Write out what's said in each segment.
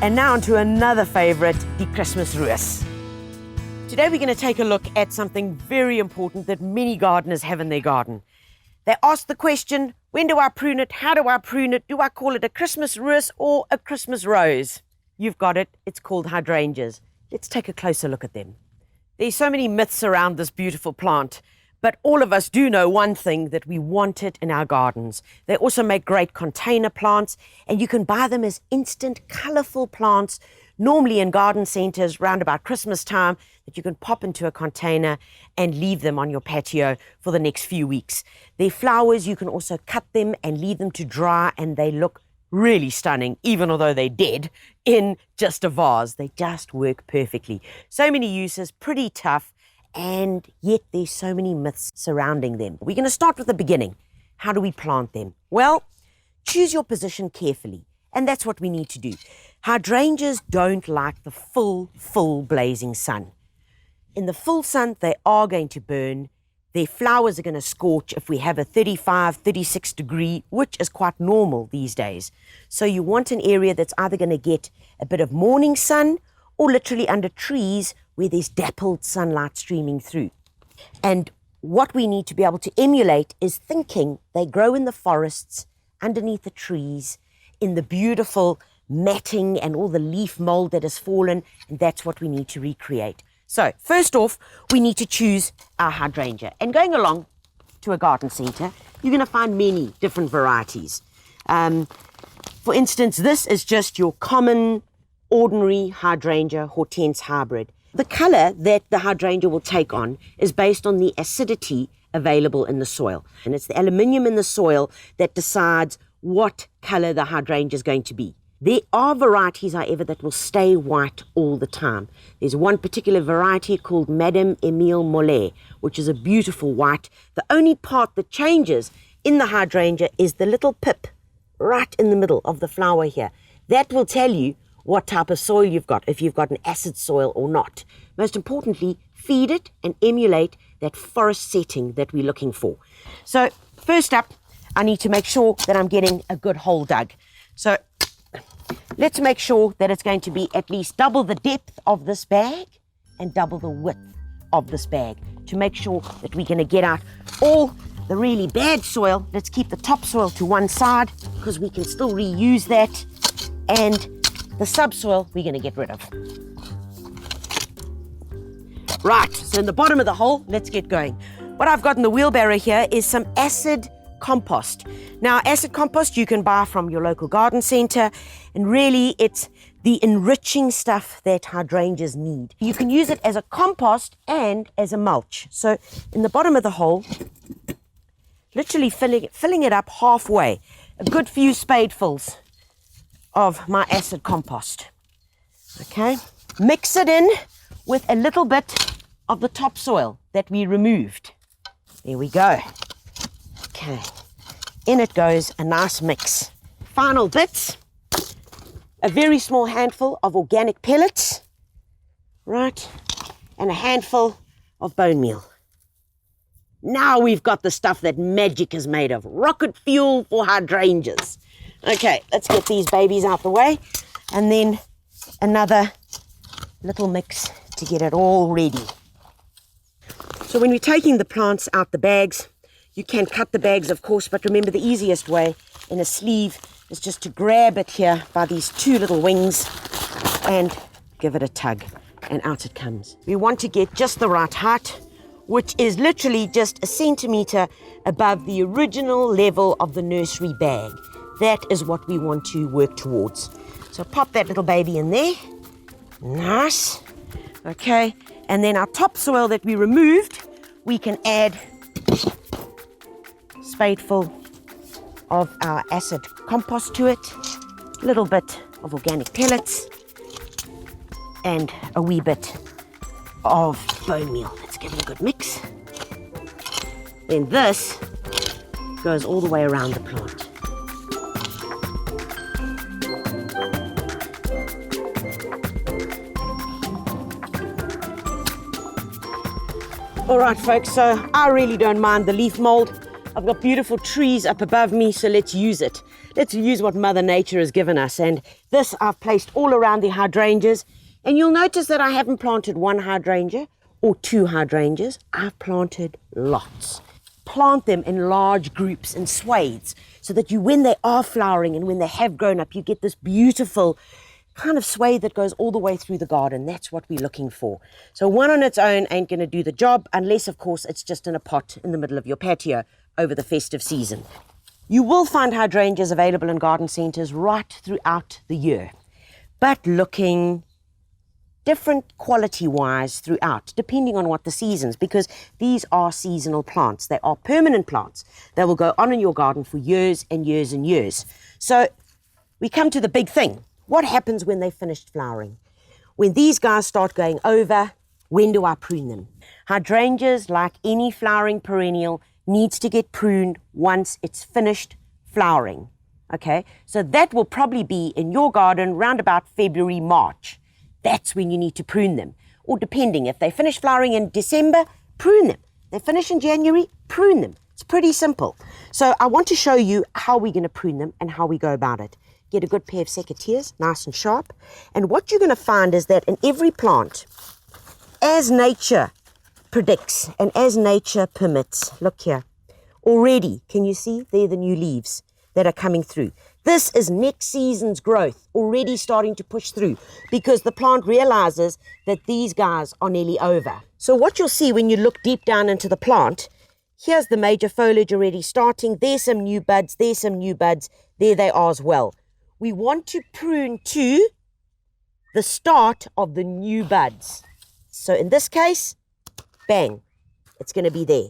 And now on to another favorite, the Christmas roos. Today we're going to take a look at something very important that many gardeners have in their garden. They ask the question, when do I prune it? How do I prune it? Do I call it a Christmas roos or a Christmas rose? You've got it. It's called hydrangeas. Let's take a closer look at them. There's so many myths around this beautiful plant, but all of us do know one thing, that we want it in our gardens. They also make great container plants, and you can buy them as instant, colourful plants, normally in garden centres round about Christmas time, that you can pop into a container and leave them on your patio for the next few weeks. Their flowers, you can also cut them and leave them to dry, and they look really stunning, even although they're dead, in just a vase. They just work perfectly. So many uses, pretty tough, and yet there's so many myths surrounding them. We're going to start with the beginning. How do we plant them? Well, choose your position carefully, and that's what we need to do. Hydrangeas don't like the full blazing sun. In the full sun, they are going to burn. Their flowers are going to scorch if we have a 35, 36 degree, which is quite normal these days. So you want an area that's either going to get a bit of morning sun or literally under trees where there's dappled sunlight streaming through. And what we need to be able to emulate is thinking they grow in the forests, underneath the trees, in the beautiful matting and all the leaf mold that has fallen, and that's what we need to recreate. So first off, we need to choose our hydrangea. And going along to a garden centre, you're going to find many different varieties. For instance, this is just your common, ordinary hydrangea hortense hybrid. The colour that the hydrangea will take on is based on the acidity available in the soil. And it's the aluminium in the soil that decides what colour the hydrangea is going to be. There are varieties, however, that will stay white all the time. There's one particular variety called Madame Emile Mollet, which is a beautiful white. The only part that changes in the hydrangea is the little pip right in the middle of the flower here. That will tell you what type of soil you've got, if you've got an acid soil or not. Most importantly, feed it and emulate that forest setting that we're looking for. So first up, I need to make sure that I'm getting a good hole dug. So let's make sure that it's going to be at least double the depth of this bag and double the width of this bag to make sure that we're going to get out all the really bad soil. Let's keep the topsoil to one side because we can still reuse that, and the subsoil we're going to get rid of. Right, so in the bottom of the hole, let's get going. What I've got in the wheelbarrow here is some acid compost. Now, acid compost you can buy from your local garden centre, and really it's the enriching stuff that hydrangeas need. You can use it as a compost and as a mulch. So in the bottom of the hole, literally filling it up halfway, a good few spadefuls of my acid compost. Okay, mix it in with a little bit of the topsoil that we removed. There we go. Okay, in it goes a nice mix. Final bits, a very small handful of organic pellets, right, and a handful of bone meal. Now we've got the stuff that magic is made of, rocket fuel for hydrangeas. Okay, let's get these babies out the way, and then another little mix to get it all ready. So when we're taking the plants out the bags, you can cut the bags, of course, but remember the easiest way in a sleeve is just to grab it here by these two little wings and give it a tug, and out it comes. We want to get just the right height, which is literally just a centimetre above the original level of the nursery bag. That is what we want to work towards. So pop that little baby in there. Nice. Okay, and then our topsoil that we removed, we can add a spadeful of our acid compost to it, a little bit of organic pellets, and a wee bit of bone meal. Let's give it a good mix. Then this goes all the way around the plant. All right, folks, so I really don't mind the leaf mold. I've got beautiful trees up above me, so let's use it. Let's use what Mother Nature has given us. And this I've placed all around the hydrangeas. And you'll notice that I haven't planted one hydrangea or two hydrangeas. I've planted lots. Plant them in large groups and swathes so that when they are flowering and when they have grown up, you get this beautiful kind of swathe that goes all the way through the garden. That's what we're looking for. So one on its own ain't going to do the job unless, of course, it's just in a pot in the middle of your patio over the festive season. You will find hydrangeas available in garden centres right throughout the year, but looking different quality-wise throughout, depending on what the seasons, because these are seasonal plants. They are permanent plants. They will go on in your garden for years and years and years. So we come to the big thing. What happens when they've finished flowering? When these guys start going over, when do I prune them? Hydrangeas, like any flowering perennial, needs to get pruned once it's finished flowering. Okay, so that will probably be in your garden round about February, March. That's when you need to prune them. Or depending, if they finish flowering in December, prune them. They finish in January, prune them. It's pretty simple. So I want to show you how we're going to prune them and how we go about it. Get a good pair of secateurs, nice and sharp. And what you're going to find is that in every plant, as nature predicts and as nature permits, look here, already, can you see? They're the new leaves that are coming through. This is next season's growth already starting to push through because the plant realizes that these guys are nearly over. So what you'll see when you look deep down into the plant, here's the major foliage already starting. There's some new buds, there's some new buds. There they are as well. We want to prune to the start of the new buds. So in this case, bang, it's going to be there.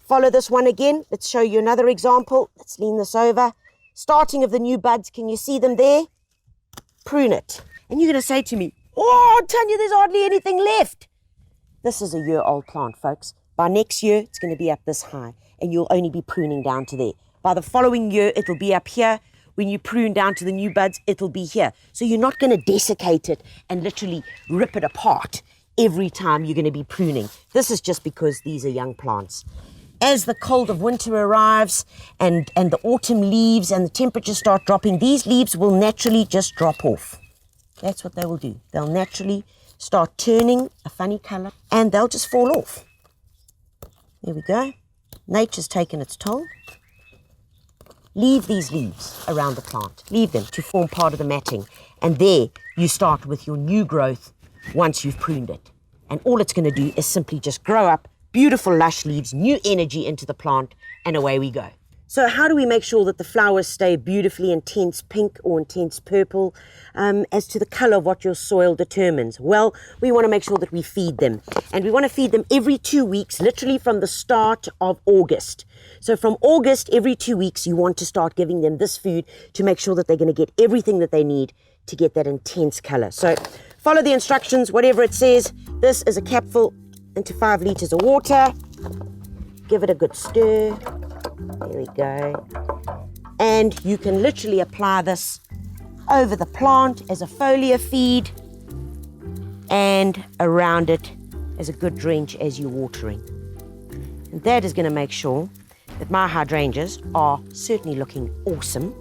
Follow this one again. Let's show you another example. Let's lean this over. Starting of the new buds, can you see them there? Prune it. And you're going to say to me, oh, Tanya, there's hardly anything left. This is a year-old plant, folks. By next year, it's going to be up this high, and you'll only be pruning down to there. By the following year, it'll be up here. When you prune down to the new buds, it'll be here. So you're not going to desiccate it and literally rip it apart every time you're going to be pruning. This is just because these are young plants. As the cold of winter arrives and the autumn leaves and the temperatures start dropping, these leaves will naturally just drop off. That's what they will do. They'll naturally start turning a funny color and they'll just fall off. There we go. Nature's taken its toll. Leave these leaves around the plant. Leave them to form part of the matting. And there you start with your new growth once you've pruned it. And all it's going to do is simply just grow up beautiful lush leaves, new energy into the plant, and away we go. So how do we make sure that the flowers stay beautifully intense pink or intense purple as to the color of what your soil determines? Well, we want to make sure that we feed them. And we want to feed them every 2 weeks, literally from the start of August. So from August, every 2 weeks, you want to start giving them this food to make sure that they're going to get everything that they need to get that intense color. So follow the instructions, whatever it says. This is a capful into 5 liters of water. Give it a good stir. There we go. And you can literally apply this over the plant as a foliar feed and around it as a good drench as you're watering. And that is going to make sure that my hydrangeas are certainly looking awesome,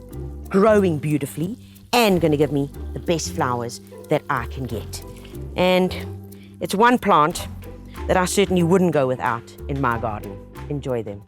growing beautifully, and going to give me the best flowers that I can get. And it's one plant that I certainly wouldn't go without in my garden. Enjoy them.